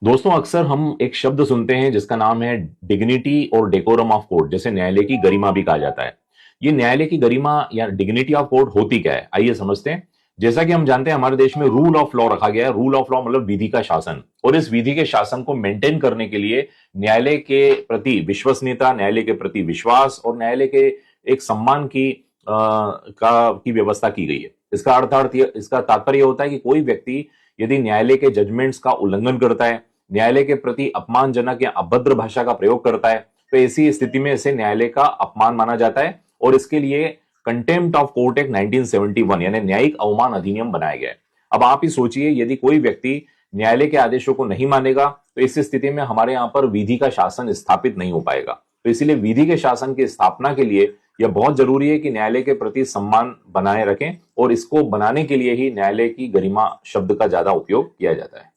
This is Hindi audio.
दोस्तों, अक्सर हम एक शब्द सुनते हैं जिसका नाम है डिग्निटी और डेकोरम ऑफ कोर्ट, जैसे न्यायालय की गरिमा भी कहा जाता है। ये न्यायालय की गरिमा या डिग्निटी ऑफ कोर्ट होती क्या है, आइए समझते हैं। जैसा कि हम जानते हैं, हमारे देश में रूल ऑफ लॉ रखा गया है। रूल ऑफ लॉ मतलब विधि का शासन, और इस विधि के शासन को मेंटेन करने के लिए न्यायालय के प्रति विश्वसनीयता, न्यायालय के प्रति विश्वास और न्यायालय के एक सम्मान की व्यवस्था की गई है। इसका तात्पर्य होता है कि कोई व्यक्ति यदि न्यायालय के जजमेंट्स का उल्लंघन करता है, न्यायालय के प्रति अपमानजनक या अभद्र भाषा का प्रयोग करता है, तो ऐसी स्थिति में इसे न्यायालय का अपमान माना जाता है और इसके लिए कंटेम्प्ट ऑफ कोर्ट एक्ट 1971 यानी न्यायिक अवमान अधिनियम बनाया गया है। अब आप ही सोचिए, यदि कोई व्यक्ति न्यायालय के आदेशों को नहीं मानेगा तो इस स्थिति में हमारे यहां पर विधि का शासन स्थापित नहीं हो पाएगा। तो इसीलिए विधि के शासन की स्थापना के लिए यह बहुत जरूरी है कि न्यायालय के प्रति सम्मान बनाए रखें, और इसको बनाने के लिए ही न्यायालय की गरिमा शब्द का ज्यादा उपयोग किया जाता है।